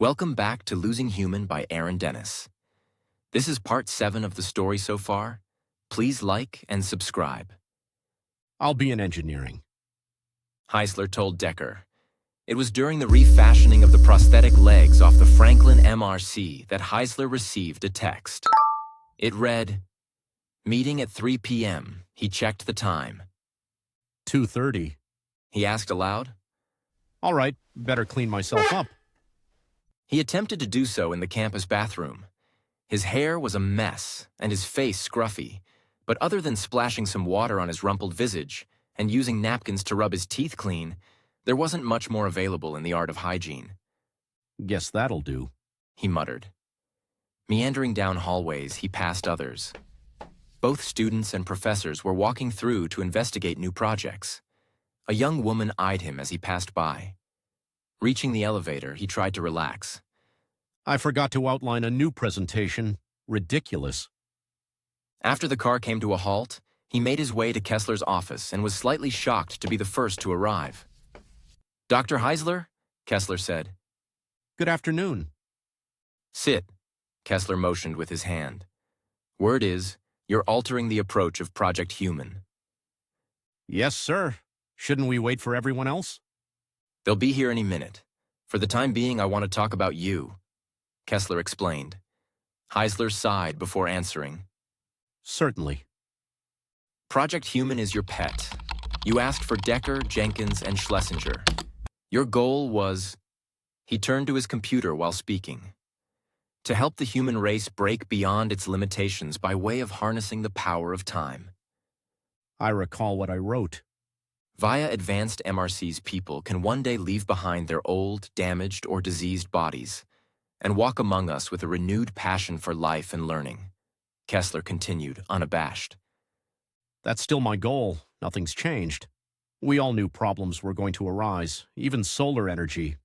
Welcome back to Losing Human by Aaron Dennis. This is part 7 of the story so far. Please like and subscribe. I'll be in engineering. Heisler told Decker. It was during the refashioning of the prosthetic legs off the Franklin MRC that Heisler received a text. It read, "Meeting at 3 p.m. He checked the time. 2:30. He asked aloud. All right, better clean myself up. He attempted to do so in the campus bathroom. His hair was a mess and his face scruffy, but other than splashing some water on his rumpled visage and using napkins to rub his teeth clean, there wasn't much more available in the art of hygiene. Guess that'll do. He muttered. Meandering down hallways, he passed others. Both students and professors were walking through to investigate new projects. A young woman eyed him as he passed by. Reaching the elevator, he tried to relax. I forgot to outline a new presentation. Ridiculous. After the car came to a halt, he made his way to Kessler's office and was slightly shocked to be the first to arrive. "Dr. Heisler?" Kessler said. Good afternoon. "Sit," Kessler motioned with his hand. "Word is, you're altering the approach of Project Human." Yes, sir. Shouldn't we wait for everyone else? "They'll be here any minute. For the time being, I want to talk about you," Kessler explained. Heisler sighed before answering. Certainly. Project Human is your pet. You asked for Decker, Jenkins, and Schlesinger. Your goal was... He turned to his computer while speaking. To help the human race break beyond its limitations by way of harnessing the power of time. I recall what I wrote. Via advanced MRC's people can one day leave behind their old, damaged, or diseased bodies and walk among us with a renewed passion for life and learning. Kessler continued, unabashed. That's still my goal. Nothing's changed. We all knew problems were going to arise, even solar energy.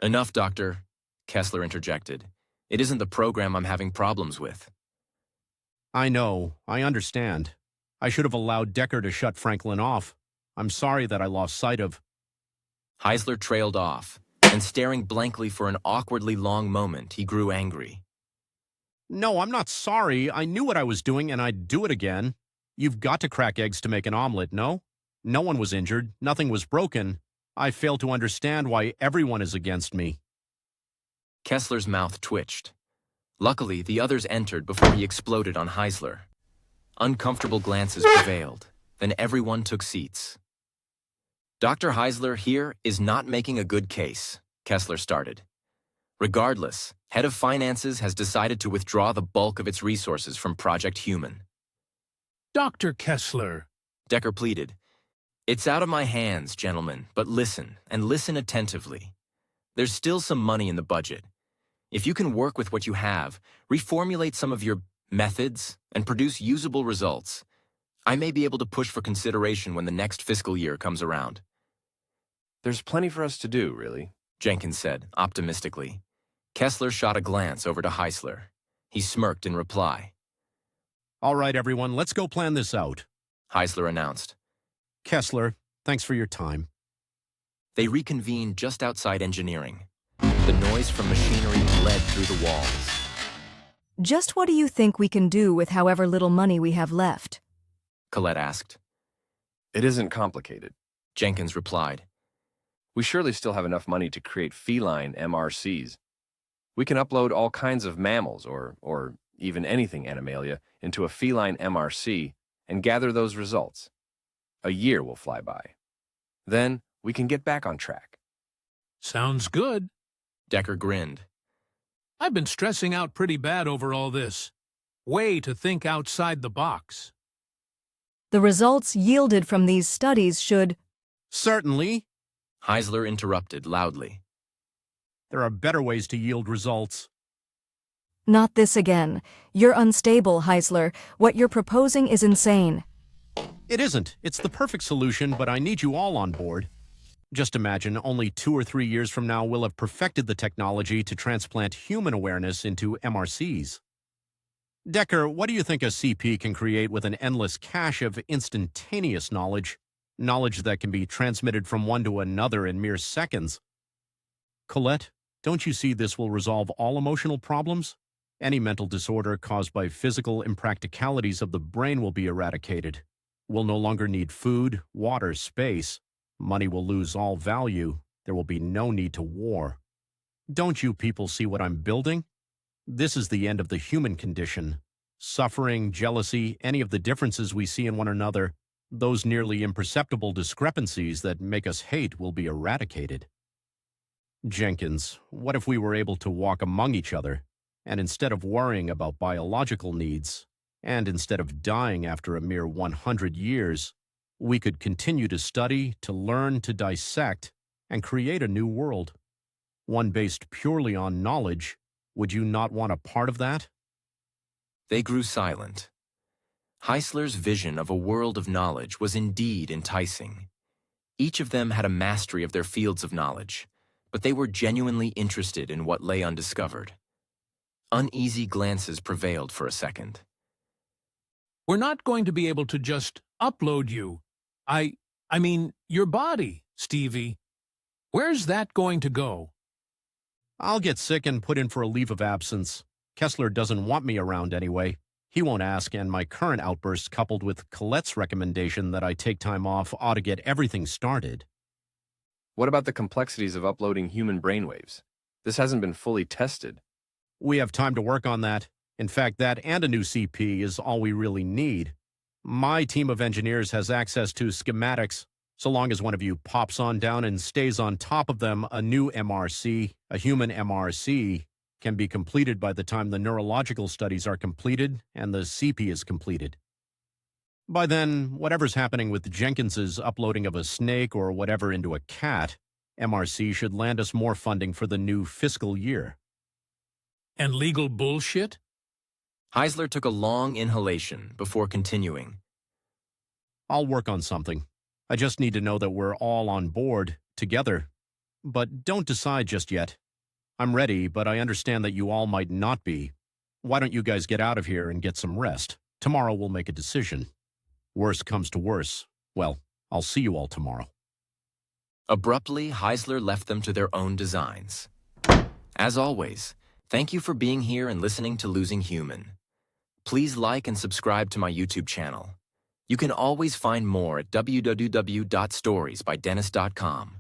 "Enough, Doctor," Kessler interjected. "It isn't the program I'm having problems with." I know. I understand. I should have allowed Decker to shut Franklin off. I'm sorry that I lost sight of... Heisler trailed off, and staring blankly for an awkwardly long moment, he grew angry. No, I'm not sorry. I knew what I was doing, and I'd do it again. You've got to crack eggs to make an omelet, no? No one was injured. Nothing was broken. I fail to understand why everyone is against me. Kessler's mouth twitched. Luckily, the others entered before he exploded on Heisler. Uncomfortable glances prevailed. Then everyone took seats. "Dr. Heisler here is not making a good case," Kessler started. "Regardless, Head of Finances has decided to withdraw the bulk of its resources from Project Human." Dr. Kessler, Decker pleaded. "It's out of my hands, gentlemen, but listen, and listen attentively. There's still some money in the budget. If you can work with what you have, reformulate some of your methods, and produce usable results, I may be able to push for consideration when the next fiscal year comes around." There's plenty for us to do, really, Jenkins said, optimistically. Kessler shot a glance over to Heisler. He smirked in reply. All right, everyone, let's go plan this out. Heisler announced. Kessler, thanks for your time. They reconvened just outside engineering. The noise from machinery bled through the walls. Just what do you think we can do with however little money we have left? Colette asked. It isn't complicated. Jenkins replied. We surely still have enough money to create feline MRCs. We can upload all kinds of mammals, or even anything, Animalia, into a feline MRC and gather those results. A year will fly by. Then we can get back on track. sounds good. Decker grinned. I've been stressing out pretty bad over all this. Way to think outside the box. The results yielded from these studies should... Certainly. Heisler interrupted loudly. There are better ways to yield results. Not this again. You're unstable, Heisler. What you're proposing is insane. It isn't. It's the perfect solution, but I need you all on board. Just imagine, only 2 or 3 years from now, we'll have perfected the technology to transplant human awareness into MRCs. Decker, what do you think a CP can create with an endless cache of instantaneous knowledge? Knowledge that can be transmitted from one to another in mere seconds. Colette, Don't you see this will resolve all emotional problems? Any mental disorder caused by physical impracticalities of the brain will be eradicated. We'll no longer need food, water, space. Money will lose all value. There will be no need to war. Don't you people see what I'm building? This is the end of the human condition. Suffering, jealousy, any of the differences we see in one another, those nearly imperceptible discrepancies that make us hate will be eradicated. Jenkins, what if we were able to walk among each other, and instead of worrying about biological needs, and instead of dying after a mere 100 years, we could continue to study, to learn, to dissect, and create a new world? One based purely on knowledge. Would you not want a part of that? They grew silent. Heisler's vision of a world of knowledge was indeed enticing. Each of them had a mastery of their fields of knowledge, but they were genuinely interested in what lay undiscovered. Uneasy glances prevailed for a second. We're not going to be able to just upload you. I mean, your body, Stevie. Where's that going to go? I'll get sick and put in for a leave of absence. Kessler doesn't want me around anyway. He won't ask, and my current outburst coupled with Colette's recommendation that I take time off ought to get everything started. What about the complexities of uploading human brainwaves? This hasn't been fully tested. We have time to work on that. In fact, that and a new CP is all we really need. My team of engineers has access to schematics. So long as one of you pops on down and stays on top of them, a new MRC, a human MRC, can be completed by the time the neurological studies are completed and the CP is completed. By then, whatever's happening with Jenkins's uploading of a snake or whatever into a cat, MRC should land us more funding for the new fiscal year. And legal bullshit? Heisler took a long inhalation before continuing. I'll work on something. I just need to know that we're all on board, together. But don't decide just yet. I'm ready, but I understand that you all might not be. Why don't you guys get out of here and get some rest? Tomorrow we'll make a decision. Worst comes to worse. Well, I'll see you all tomorrow. Abruptly, Heisler left them to their own designs. As always, thank you for being here and listening to Losing Human. Please like and subscribe to my YouTube channel. You can always find more at www.storiesbydennis.com.